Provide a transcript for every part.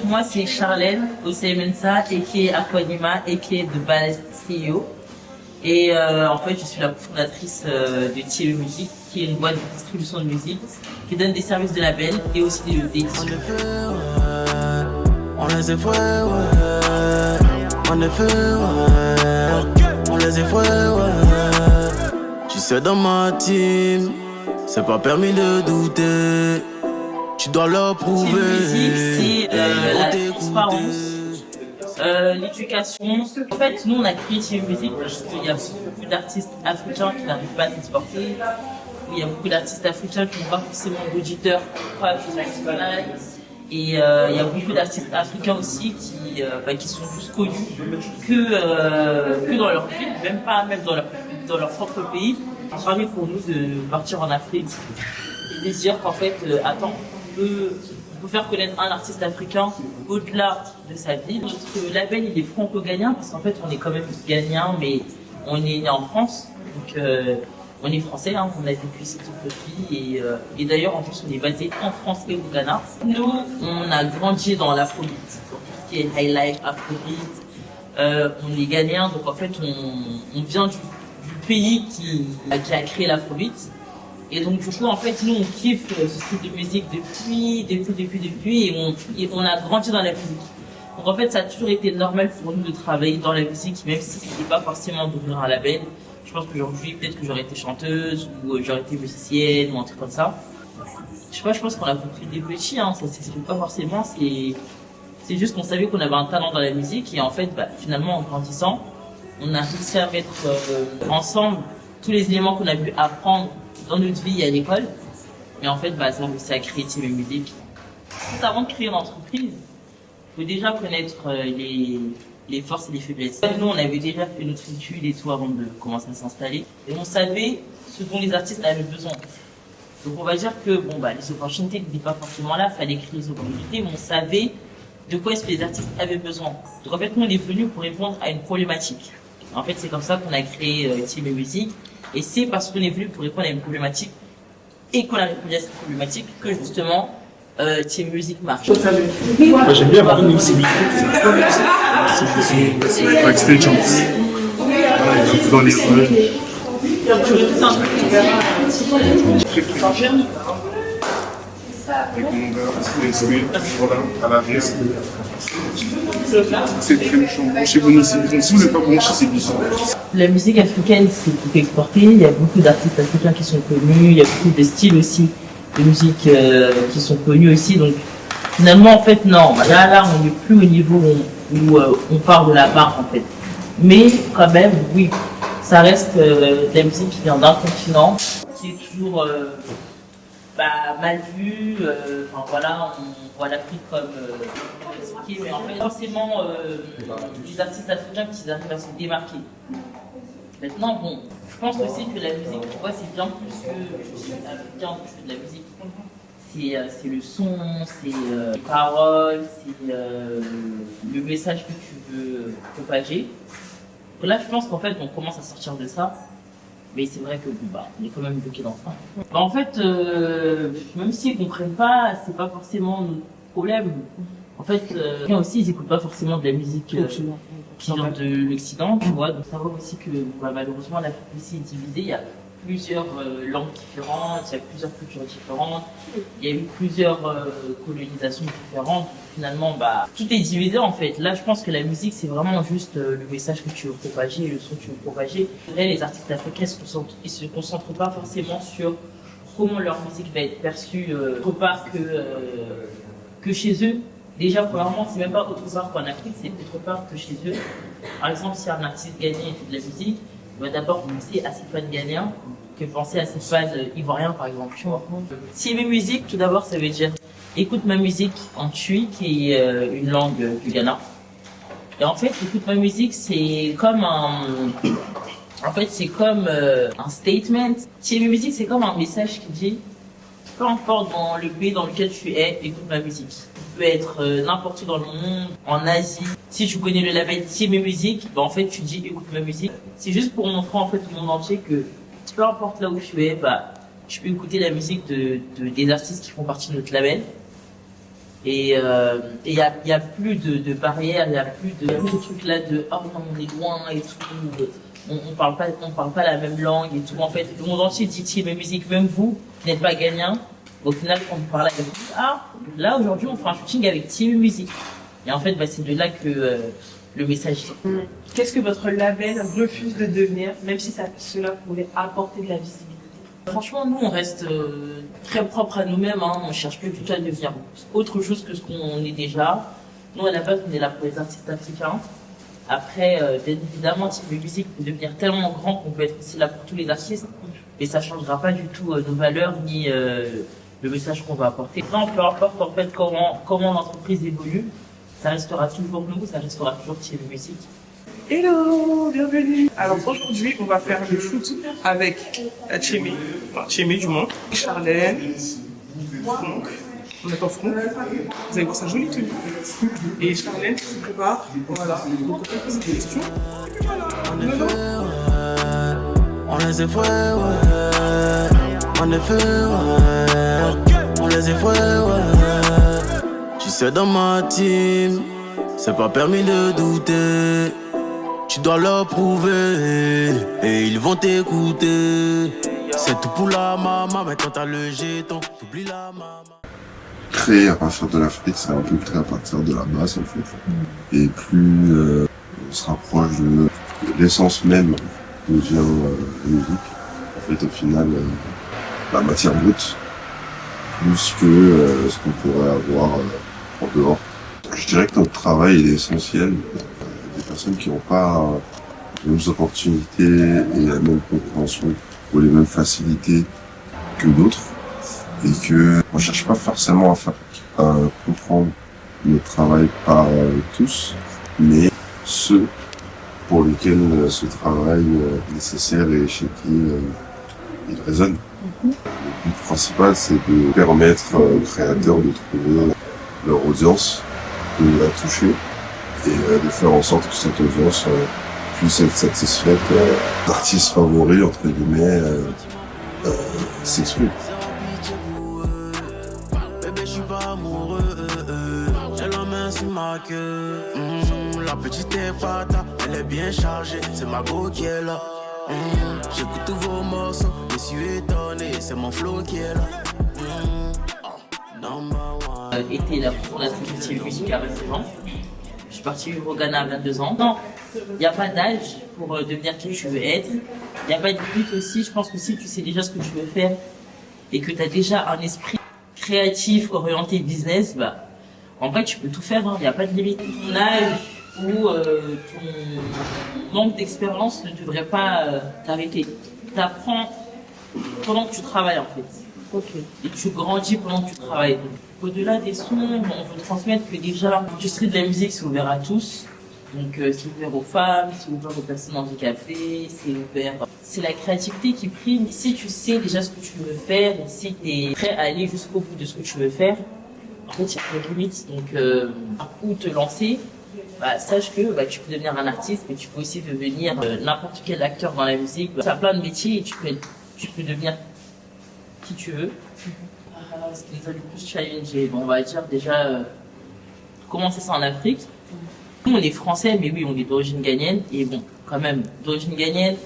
moi c'est Charlène Osei-Mensah, aka Aquanima, aka The Ballast CEO. Et en fait, je suis la fondatrice de TME Music, qui est une boîte de distribution de musique, qui donne des services de label et aussi des éditions. On les effraie, ouais. En effet, ouais. On les effraie, ouais. Tu sais, dans ma team, c'est pas permis de douter. Tu dois leur prouver. TME Music, c'est la transparence, l'éducation. En fait, nous, on a créé TME Music parce qu'il y a beaucoup d'artistes africains qui n'arrivent pas à s'exporter. Il y a beaucoup d'artistes africains qui n'ont pas forcément d'auditeurs, pas Spotify. Et il y a beaucoup d'artistes africains aussi qui sont plus connus que dans leur ville, même dans leur propre pays. C'est pareil pour nous de partir en Afrique et de se dire qu'en fait, attends, on peut faire connaître un artiste africain au-delà de sa ville. Notre label, il est franco-ghanéen parce qu'en fait, on est quand même ghanéen, mais on est né en France. Donc, on est français, hein, on a vécu ici toute notre vie et d'ailleurs en plus on est basé en France et au Ghana. Nous, on a grandi dans l'afrobeat, tout ce qui est high life, afrobeat. On est ghanéens, donc en fait on vient du pays qui a créé l'afrobeat. Et donc du coup en fait nous on kiffe ce style de musique depuis et on a grandi dans la musique. Donc en fait ça a toujours été normal pour nous de travailler dans la musique, même si c'était pas forcément d'ouvrir un label. Je pense qu'aujourd'hui, peut-être que j'aurais été chanteuse ou j'aurais été musicienne ou un truc comme ça. Je sais pas, je pense qu'on a compris des petits, hein, ça s'explique pas forcément, c'est juste qu'on savait qu'on avait un talent dans la musique et en fait, finalement, en grandissant, on a réussi à mettre ensemble tous les éléments qu'on a pu apprendre dans notre vie et à l'école. Mais en fait, ça a réussi à créer TME Music. Tout avant de créer une entreprise, il faut déjà connaître les forces et les faiblesses. Nous, on avait déjà fait notre étude et tout avant de commencer à s'installer. Et on savait ce dont les artistes avaient besoin. Donc on va dire que les opportunités n'étaient pas forcément là, il fallait créer les opportunités, mais on savait de quoi est-ce que les artistes avaient besoin. Donc en fait, nous, on est venus pour répondre à une problématique. En fait, c'est comme ça qu'on a créé TME Music. Et c'est parce qu'on est venu pour répondre à une problématique et qu'on a répondu à cette problématique que justement, TME Music marche. Moi, j'aime bien avoir une visibilité. C'est backstage un peu. Dans les rues. Les commandeurs, les huiles, voilà, à l'arrière. C'est très méchant. Branchez vos musiques. Si vous n'êtes pas branché, c'est bizarre. La musique africaine, c'est beaucoup exporté. Il y a beaucoup d'artistes africains qui sont connus. Il y a beaucoup de styles aussi de musique qui sont connus aussi. Donc, finalement, en fait, non. Là, on n'est plus au niveau où on part de la barre, en fait. Mais, quand même, oui, ça reste de la musique qui vient d'un continent, qui est toujours mal vu. Enfin, voilà, on voit l'Afrique comme mais en fait, forcément, les artistes africains qui arrivent à se démarquer. Maintenant, je pense aussi que la musique, tu vois, c'est bien plus que juste africain, que de la musique. C'est le son, c'est les paroles, c'est le message que tu veux propager. Donc là, je pense qu'en fait, on commence à sortir de ça. Mais c'est vrai que on est quand même bloqué dans ça. En fait, même s'ils comprennent pas, c'est pas forcément notre problème. En fait, aussi, ils écoutent pas forcément de la musique qui vient de l'Occident, tu vois. Donc savoir aussi que malheureusement l'Afrique aussi est divisée. Il y a plusieurs langues différentes, il y a plusieurs cultures différentes, il y a eu plusieurs colonisations différentes. Finalement, tout est divisé en fait. Là, je pense que la musique, c'est vraiment juste le message que tu veux propager, le son que tu veux propager. Là, les artistes africains ils se concentrent pas forcément sur comment leur musique va être perçue autre part que chez eux. Déjà, premièrement, c'est même pas autre part qu'en Afrique, c'est autre part que chez eux. Par exemple, si un artiste ghanéen fait de la musique, il va d'abord penser à ses fans ghanéens que penser à ses fans ivoiriens, par exemple. TME Music, tout d'abord, ça veut dire écoute ma musique en Twi, qui est une langue du Ghana. Et en fait, écoute ma musique, c'est comme un statement. TME Music, c'est comme un message qui dit peu importe dans le pays dans lequel tu es, écoute ma musique. Tu peux être n'importe où dans le monde, en Asie. Si tu connais le label TME Music, en fait tu dis écoute ma musique. C'est juste pour montrer en fait au monde entier que peu importe là où tu es, tu peux écouter la musique des artistes qui font partie de notre label. Et y a plus de barrières, y a plus de ce truc là de oh non on est loin et tout, on parle pas la même langue et tout. En fait, le monde entier dit team musique, même vous qui n'êtes pas gagnant. Au final, quand vous parlez avec vous, ah là aujourd'hui on fera un shooting avec team musique. Et en fait, bah, c'est de là que le message. Qu'est-ce que votre label refuse de devenir, même si cela pourrait apporter de la visibilité? Franchement, nous, on reste très propre à nous-mêmes. Hein. On cherche plus du tout à devenir autre chose que ce qu'on est déjà. Nous, à la base, on est là pour les artistes africains. Après, bien évidemment, Team Musique peut devenir tellement grand qu'on peut être aussi là pour tous les artistes. Mais ça changera pas du tout nos valeurs ni le message qu'on va apporter. Non, peu importe en fait comment l'entreprise évolue, ça restera toujours nous, ça restera toujours Team Musique. Hello, bienvenue. Alors aujourd'hui, on va faire le shoot avec Tchémé du moins, Charlène, Franck. On est en Franck. Vous allez voir sa jolie tenue. Et Charlène qui se prépare. Voilà. Donc on peut poser des questions. Et puis voilà. On les effraie, ouais. En effet, ouais. On les effraie, ouais. Tu sais, dans ma team, c'est pas permis de douter. Tu dois leur prouver et ils vont t'écouter. C'est tout pour la maman, mais quand t'as le jeton, t'oublies la maman. Créer à partir de l'Afrique, c'est un peu créer à partir de la base en fait. Et plus on se rapproche de l'essence même d'où vient la musique, en fait au final, la matière brute, plus que ce qu'on pourrait avoir en dehors. Je dirais que notre travail est essentiel. Des personnes qui n'ont pas les mêmes opportunités et la même compréhension ou les mêmes facilités que d'autres, et que on cherche pas forcément à faire comprendre notre travail par tous, mais ceux pour lesquels ce travail est nécessaire et chez qui il résonne. Le but principal, c'est de permettre aux créateurs de trouver leur audience, de la toucher et de faire en sorte que cette audience puisse être satisfaite. L'artiste favori, entre guillemets, s'exprime. Bébé, je suis pas amoureux, j'ai la main sur ma queue. La petite est pata, elle est bien chargée, c'est ma go qui est là. J'écoute tous vos morceaux, je suis étonné, c'est mon flow qui est là. Été là pour la triple musique à 22 ans. Je suis parti vivre au Ghana à 22 ans. Non, il n'y a pas d'âge pour devenir qui tu veux être. Il n'y a pas de limite aussi. Je pense que si tu sais déjà ce que tu veux faire et que tu as déjà un esprit créatif orienté business, bah, en vrai, tu peux tout faire. Il n'y a pas de limite. Ton âge ou ton manque d'expérience ne devrait pas t'arrêter. Tu apprends pendant que tu travailles en fait. Okay. Et tu grandis pendant que tu travailles. Au-delà des sons, on veut transmettre que déjà l'industrie de la musique c'est ouvert à tous. Donc c'est ouvert aux femmes, c'est ouvert aux personnes handicapées, c'est ouvert. C'est la créativité qui prime. Si tu sais déjà ce que tu veux faire, si tu es prêt à aller jusqu'au bout de ce que tu veux faire, en fait il n'y a pas de limite. Donc où te lancer, bah, sache que bah, tu peux devenir un artiste, mais tu peux aussi devenir n'importe quel acteur dans la musique. Tu as plein de métiers et tu peux devenir qui tu veux. Ce qui nous a le plus challengé, bon, on va dire déjà commencer ça en Afrique. Nous on est français, mais oui on est d'origine ghanéenne, et bon quand même d'origine ghanéenne,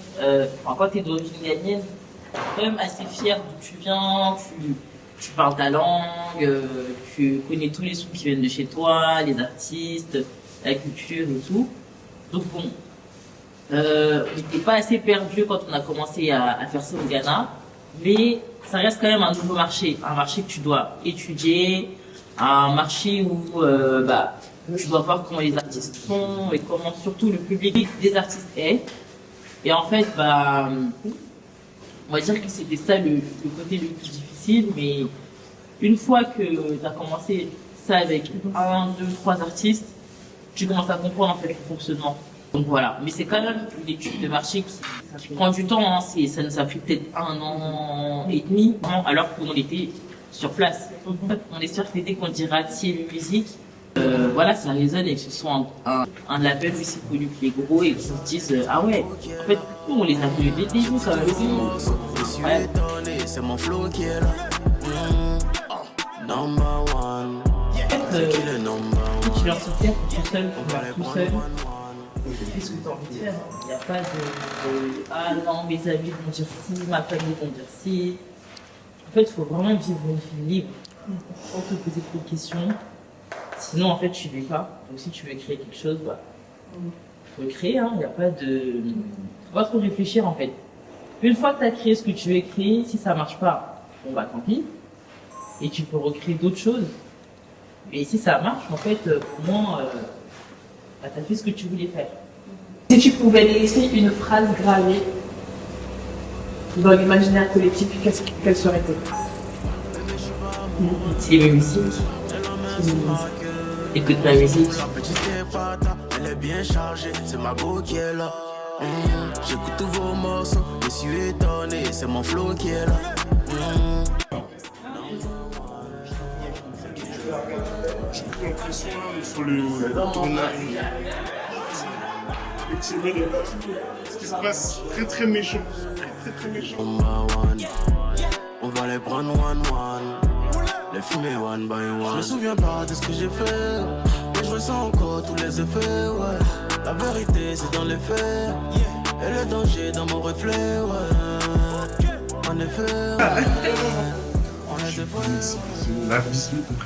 quand tu es d'origine ghanéenne, tu es quand même assez fier d'où tu viens, tu parles ta langue, tu connais tous les sons qui viennent de chez toi, les artistes, la culture et tout. Donc bon, on n'était pas assez perdu quand on a commencé à faire ça au Ghana, mais ça reste quand même un nouveau marché, un marché que tu dois étudier, un marché où tu dois voir comment les artistes font et comment surtout le public des artistes est. Et en fait, on va dire que c'était ça le côté le plus difficile, mais une fois que tu as commencé ça avec 1, 2, 3 artistes, tu commences à comprendre en fait le fonctionnement. Donc voilà, mais c'est quand même une étude de marché qui prend du temps, hein. Ça nous a pris peut-être 1 an et demi, alors qu'on était sur place. On est sûr que dès qu'on dira Team Musique, voilà, ça résonne et que ce soit un label aussi connu que les gros et qu'ils se disent ah ouais, en fait, nous on les a vus dès le début, ça va aussi. Ouais. C'est mon flow qui est là. Number one. tu leur sortir tout seul, tu vas tout seul. Tu fais ce que tu as envie de faire. Il n'y a pas de ah non, mes amis vont dire ci, ma famille vont dire ci. En fait, il faut vraiment vivre une vie libre, sans te poser trop de questions. Sinon, en fait, tu ne vis pas. Donc, si tu veux créer quelque chose, bah, faut le créer. Il n'y a pas de. Faut pas trop réfléchir, en fait. Une fois que tu as créé ce que tu veux créer, si ça marche pas, bon bah tant pis. Et tu peux recréer d'autres choses. Et si ça marche, en fait, pour moi, bah, tu as fait ce que tu voulais faire. Si tu pouvais laisser une phrase gravée dans l'imaginaire collectif, quelle serait-elle? C'est mes musiques. Écoute ma musique. Elle est bien chargée, c'est ma go qui est là. J'écoute tous vos morceaux, je suis étonné, c'est mon flow qui est là. J'ai l'impression sur le tournage. Effectivement, ce qui se passe très très méchant. Très méchant. On va les prendre one, les fumer one by one. Je me souviens pas de ce que j'ai fait, mais je ressens encore tous les effets, ouais. La vérité c'est dans les faits, et le danger dans mon reflet, ouais. En effet, on est des vrais. La vision pour